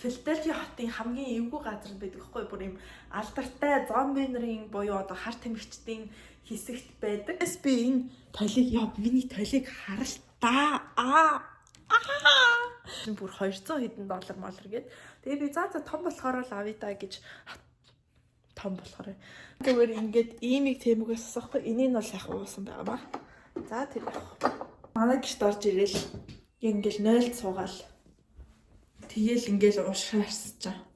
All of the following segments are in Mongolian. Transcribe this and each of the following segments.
Филадельфи хотын хамгийн эвгүй газар байдаг хгүй бүр юм алдартай зомби нарын буюу одоо хар тамхичдын хэсэгт байдаг. Би энэ толийг миний толийг харалтаа. Бүр 200 хэдэн доллар молор гээд. Тэгээ би за том болохоор л авъя та гэж том болохоор. Тэгвэл ингээд иймиг тэмгээс асахгүй энийг бол яг уусан байгаа ба. За тэр яг. Манай гişт орж ирэл ингээл 0 суугаал. Тэгэл ингээл уушаарсаж байгаа.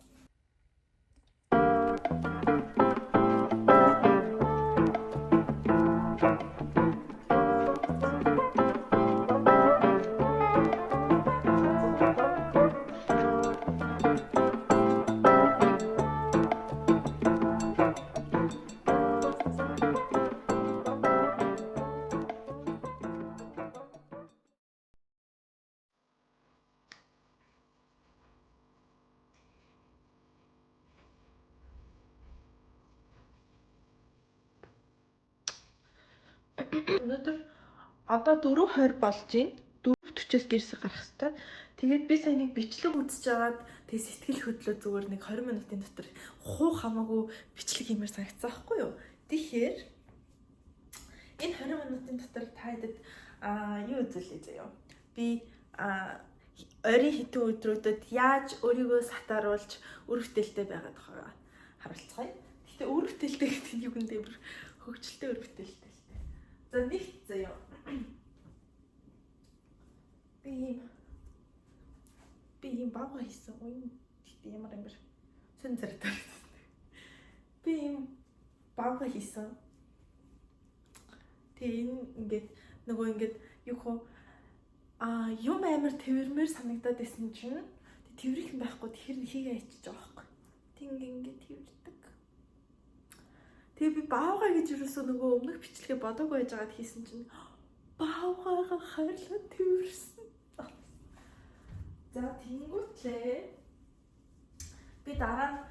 Өнөөдөр одоо 4:20 болж байна. 4:40-с гэрсэг гарах хэрэгтэй. Тэгээд би сая нэг бичлэг үзэж байгаад тэг сэтгэл хөдлөө зүгээр нэг 20 минутын дотор хуу хамаагүй бичлэг хиймээр санагцсан байхгүй юу? Тэгэхээр энэ 20 минутын дотор таадаг юу үзүүлээ заяа. Би орой хитэн өдрүүдэд яаж өөрийгөө сатааруулж үр бүтээлтэй байгаад байгаа харуулцгаая. Гэхдээ үр бүтээлтэй гэдэг нь юу гэнэ бүр хөгжилтэй үр бүтээлтэй. За нэгт заяа. Би юм бага хийсэн. Тэгтээ ямар юм бэ? Сэн зэрэгтэй. Би юм бага хийсэн. Тэгээ энэ ингээд нөгөө ингээд юу хөө юм амар тэрмээр санагдаад байсан чинь тэрвэрх юм байхгүй тэр хийгээ ичиж байгаа байхгүй. Тэг ингээд тэрвэрдэг. Тэгээ би баавгаа гэж юусоо нөгөө өмнөх бичлэгээ бодоогүй байж байгаад хийсэн чинь баавгаа хайрлаа тэрвэрсэн. За тэнгүүтлээ би дараа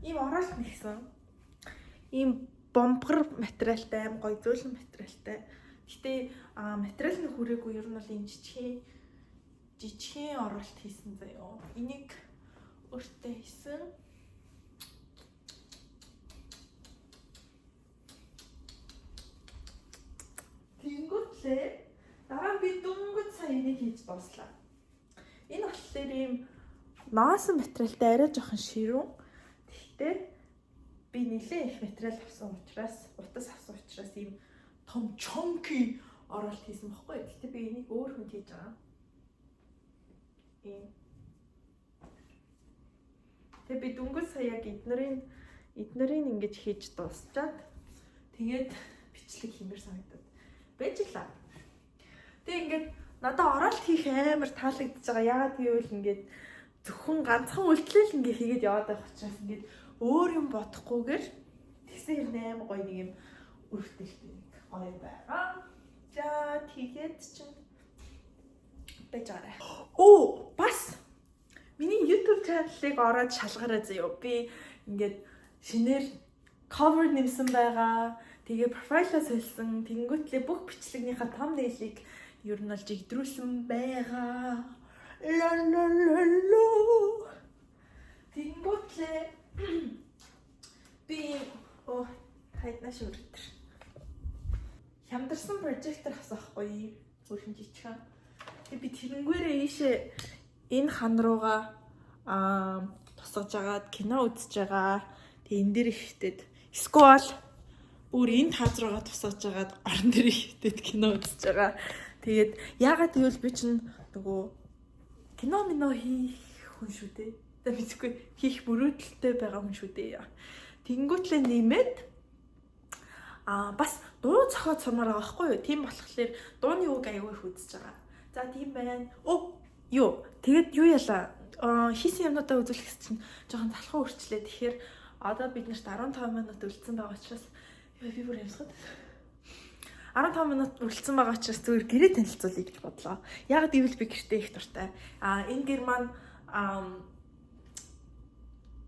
ийм оролт нэгсэн. Ийм бомбгар материалтай аим гоё зөөлөн материалтай. Гэтэ материалны хүрээгүй ер нь бол энэ жижигхэн оролт хийсэн заяа. Энийг өөртөө хийсэн. Тэнгүүтлээ дараа би дөнгөж сая энийг хийж дуслаа. Энэ болохоор ийм ноосон материалтай арай жоохон ширүүн. Гэхдээ би нэлээд их материал авсан учраас, утас авсан учраас ийм том чонки оролт хийсэн баггүй. Гэхдээ би энийг өөр хүнд хийж байгаа. Тэгээ би дөнгөж сая яг эднэрийн ингэж хийж дуусчаад тэгээд бичлэг хиймээр санагдаад байжлаа. Тэгээ ингээд надад оролт хийх амар таалагдж байгаа. Яагаад гэвэл ингээд зөвхөн ганцхан үйлдэл ингээд хийгээд яваад байх учраас ингээд өөр юм бодохгүйгээр тэгсэн хэрнээ амар гоё нэг юм үргэлжлэлтэй нэг гоё байгаа. За тэгээд чинь байж байгаа. Бас миний YouTube channel-ыг ороод шалгаарай заяа. Би ингээд шинээр cover нэмсэн байгаа. Тэгээ профайлаа солисон. Тэнгүүтлээ бүх бичлэгнийхаа thumbnail-ыг ер нь л жигдрүүлсэн байгаа. Тэнгүүтлээ би хайднаа шүрдэр. Хямдарсан прожектор авсахгүй өөрхөн жижигхан. Би тэрнгээрээ ийшээ энэ хан руугаа тусгаж агаад кино үзэж байгаа. Тэгээ энэ дээр ихтэд сквал бүр энэ таз руугаа тусгаж агаад орон дээр ихтэд кино үзэж байгаа. Тэгээд яагаад гэвэл би чинь нөгөө кино минь хийх хүн шүү дээ. За мэдгүй хийх мөрөөдөлтэй байгаа хүн шүү дээ. Тэнгүүтлээ нэмээд бас дуу зохиод сумаар байгаа байхгүй юу? Тийм болохоор дууны үг аягүй их үзэж байгаа. За тийм байна. Тэгээд юу яла хийсэн юмнуудаа үзүүлэх чинь жоохон залхуу өрчлээ. Тэгэхээр одоо бид нарт 15 минут үлдсэн байгаа учраас би бүр ямсгаад 15 минут үлдсэн байгаа учраас зүгээр гэрээ танилцуулъя гэж бодлоо. Яг гэвэл би гэртээ их дуртай. Энэ гэр маань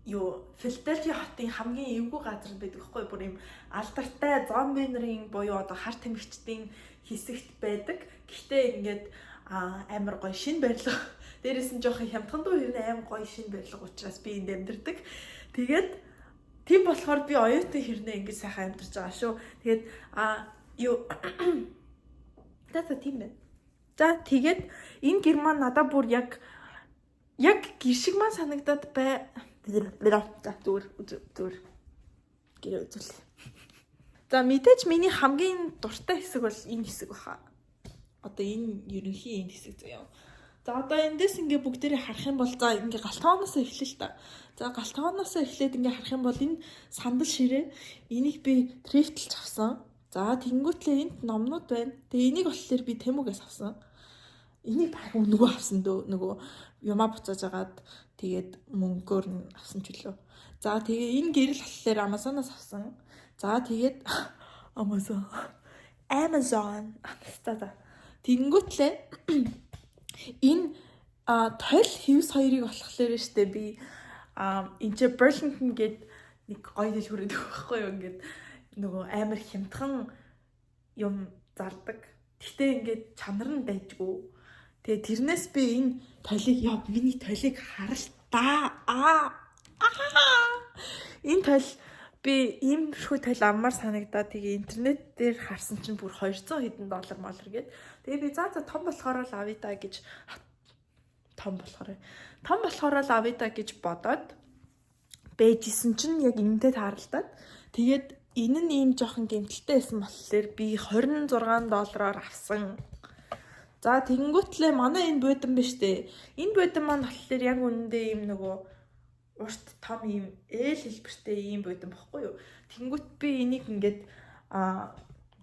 Филадельфи хотын хамгийн эвгүй газар байдаг хгүй бүр юм алдартай зомби нарын буюу одоо хар тамхичдын хэсэгт байдаг. Гэхдээ ингээд амар гоё шин барилга. Дээрээс нь жоохон хямдхан дуу хэрнээ амар гоё шин барилга учраас би энд амьдардаг. Тэгээд тийм болохоор би оюутан хэрнээ ингэж сайхан амьдарч байгаа шүү. Тэгээд юу тата тийм байна. За тэгээд энэ гэр маань надад бүр яг гэр шиг маань санагдаад бай. Зүгээр гэр үзүүл. За мэдээж миний хамгийн дуртай хэсэг бол энэ хэсэг баха. Одоо энэ ерөнхий энэ хэсэг заяа. За одоо эндээс ингээ бүгдээрээ харах юм бол за ингээ галтгооноос эхлэв л та. За галтгооноос эхлээд ингээ харах юм бол энэ сандал ширээ энийг би трифтэлж авсан. За тэнгүүтлээ энд номнууд байна. Тэгээ энийг болохоор би Тэмүгээс авсан. Энийг баг нөгөө авсан дөө нөгөө юмаа буцааж агаад тэгээд мөнгөөр нь авсан ч үлээ. За тэгээ энэ гэрэл болохоор Amazon-аас авсан. За тэгээд Amazon. Тэнгүүтлээ энэ тойл хивс хоёрыг болохоор штэ би энэ ч Burlington гээд нэг гоё дэлгүүрээд өгөхгүй юу ингээд нөгөө амар хямдхан юм зардаг. Гэхдээ ингээд чанар нь байжгүй. Тэгээ тэрнээс би энэ тойлыг миний тойлыг харалтаа. Энэ тойл би иймэрхүү тойл аммаар санагдаа. Тэгээ интернет дээр харсан чинь бүр $200 хэдэн $малэр гээд. Тэгээ би за том болохоор л авъя да гэж том болохоор л авъя да гэж бодоод бэжсэн чинь яг энэтэй тааралдаад тэгээд энэ нь ийм жоохон гэмтэлтэй байсан болохоор би $26 авсан. За тэнгүүтлээ манай энэ буудан биш дээ. Энэ буудан маань болохоор яг үнэндээ ийм нөгөө урт том ийм ээл хэлбэртэй ийм буудан баггүй юу. Тэнгүүт би энийг ингээд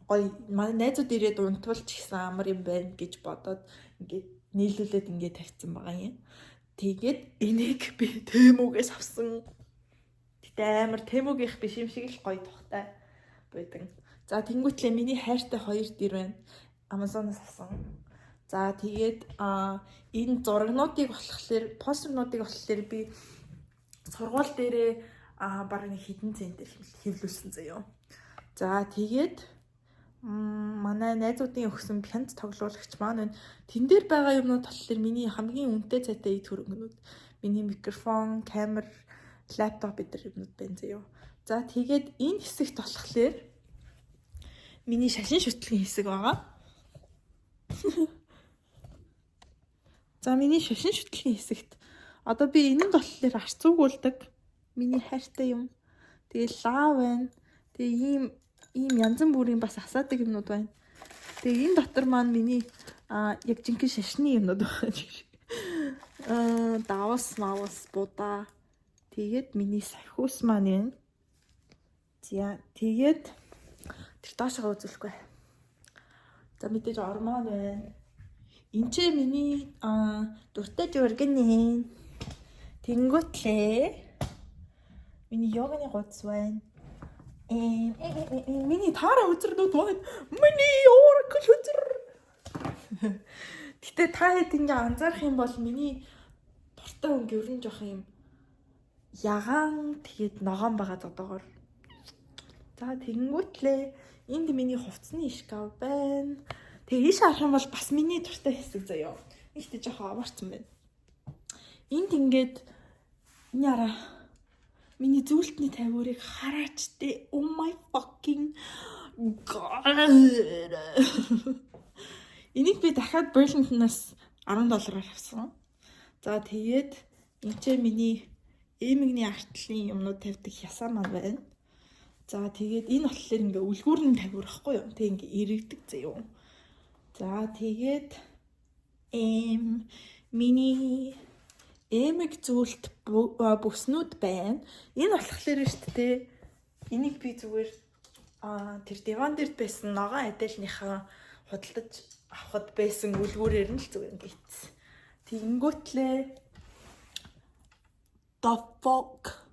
гоё манай найзууд ирээд унтвалж гисэн амар юм байна гэж бодоод ингээд нийлүүлээд ингээд тавьсан байгаа юм. Тэгээд энийг би Тэмүгээс авсан. Тэгтээ амар Тэмүгийнх биш юм шиг л гоё тухтай буудан. За тэнгүүтлээ миний хайртай хоёр дэр байна. Amazon-аас авсан. За тэгээд энэ зурагнуудыг болохоор постернуудыг болохоор би сургууль дээрээ баг нэг хэдэн центр хэвлүүлсэн заяа. За тэгээд манай найзуудын өгсөн пианино тоглуулагч маань тэн дээр байгаа юмнууд болохоор миний хамгийн үнэтэй цайтай эд хөрөнгөнүүд. Миний микрофон, камер, лаптоп гэдэр юмнууд байна заяа. За тэгээд энэ хэсэгт болохоор миний шашин шүтлгийн хэсэг байгаа. За миний шашин шүтлгийн хэсэгт одоо би энэнд болохоор арц зүгүүлдэг. Миний хайртай юм. Тэгээ лав байна. Тэгээ ийм янз бүрийн бас асаадаг юмнууд байна. Тэгээ энэ дотор маань миний яг жинхэнэ шашны юмнууд байна. Давас, будаа. Тэгээд миний сахиус маань байна. За тэгээд тэр доошоо үзүүлэхгүй. За мэдээж ормон байна. Энд ч миний дуртай журган нэ. Тэнгүүтлээ миний йоганы гудс байна. Миний таараа үзэрнүүд байна. Миний oracle үзэр. Гэтэ та хэд ингээ анзаарах юм бол миний дуртай өнгө ер нь жоох юм ягаан тэгээд ногоон байгаа зодоогоор. За тэнгүүтлээ энд миний хувцсны шкаф байна. Тэгээ ийш харах юм бол бас миний дуртай хэсэг заяа. Ихтэй жоохон аваарцсан байна. Энд ингээд яра миний зүйлтний тавиурыг хараач тээ. Oh my fucking god. Энийг би дахиад Burlington-аас $10 авсан. За тэгээд энэ ч миний эмигний артлын юмнууд тавьдаг хясаа маань байна. За тэгээд энэ болохоор ингээ үлгүүрний тавиур ахгүй юу? Тэг ингээ ирэгдэг заяа. За тэгээд миний эмэг зүйлт бүснүүд байна. Энэ болохоор шүү дээ. Энийг би зүгээр тэр диван дээр байсан ногоон адилныхаа худалдаж авахд байсан үлгүүрээр нь л зүгээр бийц. Тэнгүүтлээ the fuck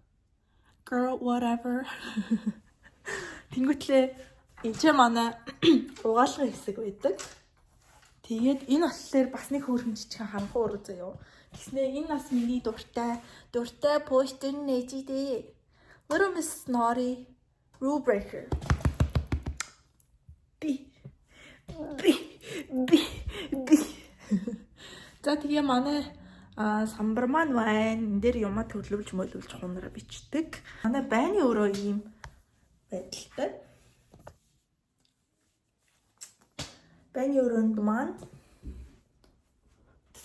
girl whatever. Тэнгүүтлээ энэ ч манай угаалгын хэсэг байдаг. Тэгээд энэ болохоор бас нэг хөөрхөн жижигхэн харанхуй уруу заяа. Гэснээ энэ бас миний дуртай постэр нээжи дээ. Little Miss Snotty Rule Breaker. Би. За тэгээ манай самбар маань байна. Энд дээр юмаа төлөвлөж хунараа бичдэг. Манай байны өөрөө ийм байдалтай. Байны өрөөнд маань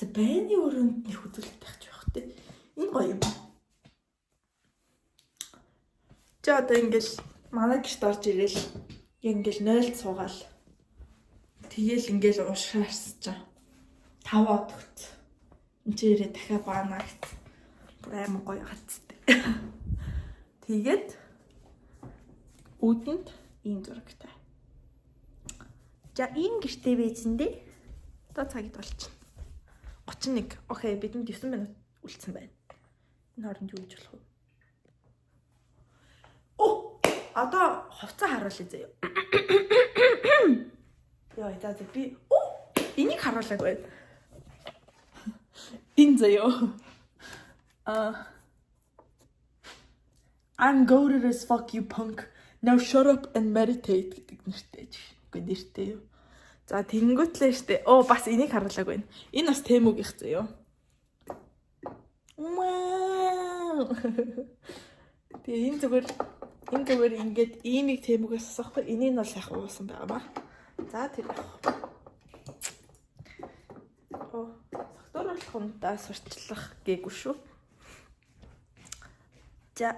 байны өрөөнд нэг үзүүлэлт тавьчих байх тий. Энэ гоё юм. За одоо ингээл манай гэрт орж ирэл ингээл 0-д суугаал. Тэгээл ингээл уушгаарсаж байгаа. 5 од өгч. Энд чирээ дахиад баана гэт. Бүр амар гоё гацтай. Тэгээд үүдэнд ийм зурагтай. За ийм гэртээ байжэндээ одоо цагт болчихно. 31. Окей, бидэнд 9 минут үлдсэн байна. Энэ хооронд юу гэж болох вэ? Одоо хувцас харуулъя заяа. Яа, за би энийг харуулдаг байна. Энэ заяа. I'm goaded as fuck you punk. Now shut up and meditate гэдэг нэртэй. Үгүй нэртэй юу. За тэнгүүтлээ штэ. Бас энийг харуулдаг байна. Энэ бас темөгийнх заяа. Вау. Тэгээ энэ зүгээр ингээд иймийг темөгөөс асахгүй. Энийг нь бол яг уусан байгаа ба. За тэр яг. Согтууруулах ундаа сурчлах гээгүй шүү. За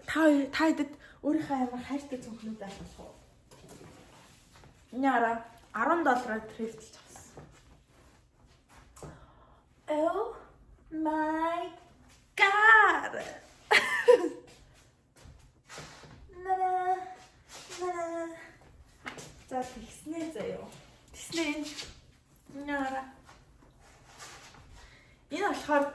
та хэд өөрийнхөө амар хайртай цонхнууд авах уу? Няра $10 трифтэлж авсан. Oh my god. За тэгснэ заяа. Тэгснэ. Няра. Энэ болохоор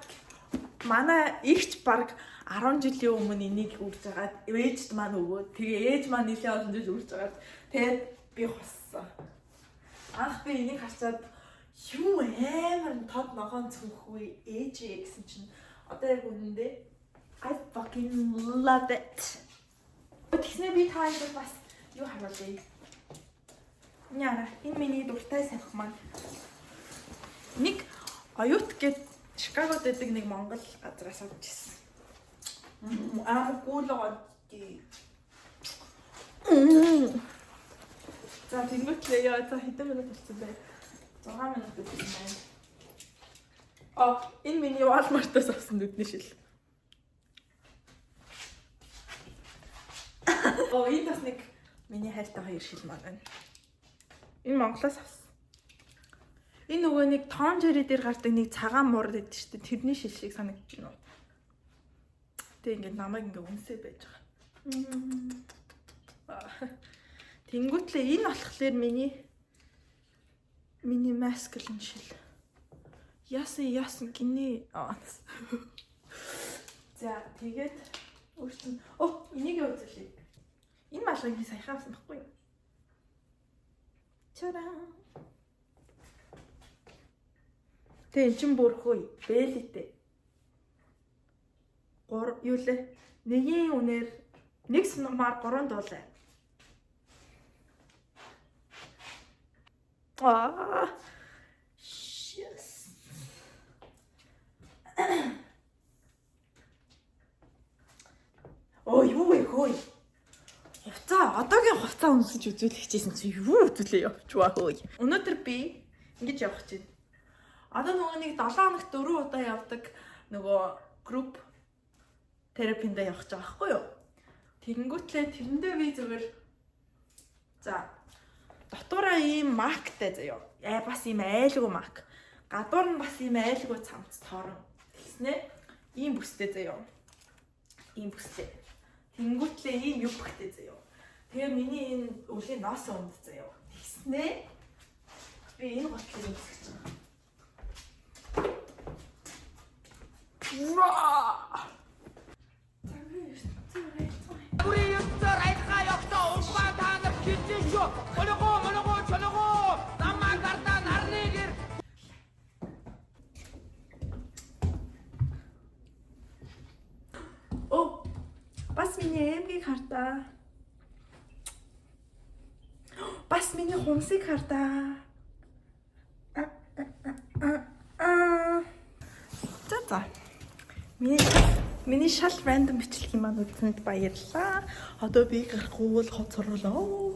манай ихч баг 10 жилийн өмнө энийг үрж агаад ээжд маань өгөөд тэгээ ээж маань нэлээд олон жил үрж агаад тэгээд би хуссан. Анх би энийг харцаад юу амар тод ногоон цүнхгүй ээжээ гэсэн чинь одоо яг үнэндээ I fucking love it. Тэгснэ би таайд бас юу харуулъя. Няра энэ миний дуртай савх маань нэг оюут гэд Чикагод байдаг нэг Монгол газраас авч ирсэн. Гүлгод. За тэнгуүтлээ яа за хэдэн минут болчихсон бэ? 6 минут болчихсон байна. Энэ миний Walmart-аас авсан нүдний шил. Энэ бас нэг миний хайртай хоёр шил маань байна. Энэ Монголоос авсан. Энэ нөгөө нэг Том Жерри дээр гардаг нэг цагаан муур гэдэг шүү дээ. Тэрний шил шиг санагдаж байна уу? Тэг ингээд намайг ингээд үнсээ байж байгаа. Тэнгүүтлээ энэ болохоор миний masculine шил. Яасан гинэ. За тэгээд өөртөө энийг үзүүлээ. Энэ малгайг би саяхан авсан байхгүй юу? Чараа. Тэг эн чин бүрхөө бэлэтэй. Юу лээ? Нэгийн үнээр нэг сумаар 3 дуулаа. Yes. Юу вэ хөөе? Одоогийн хувцас унсаж үзүүлэх гэжсэн чи юу үзүүлээ явчваа хөөе. Өнөөдөр би ингэж явах чинь. Одоо нөгөө нэг 7 хоногт 4 удаа явдаг нөгөө групп терапинд явах гэж байгаа байхгүй юу? Тэгэнгүүтлээ тэрэндээ би зүгээр за дотоороо ийм мактай заяа. Бас ийм айлгүй мак. Гадуур нь бас ийм айлгүй цамц тоорон. Тэгснэ ийм бүстэй заяа. Ийм бүстэй. Тэнгүүтлээ ийм юбхтэй заяа. Тэгээ миний энэ өвлийн ноос өнд заяа. Тэгснэ би энэ готлыг үзэж байгаа. 우리 육설 알카역도 오빠 다는 기진쇼 모르고 저러고 나만 갔다 나를 얘기를 бас миний эмгийг хартаа. Бас миний хумсыг хартаа. За. Миний шал рандом бичлэг юм аа үзсэнд баярлалаа. Одоо би гарахгүй бол хоцорлоо.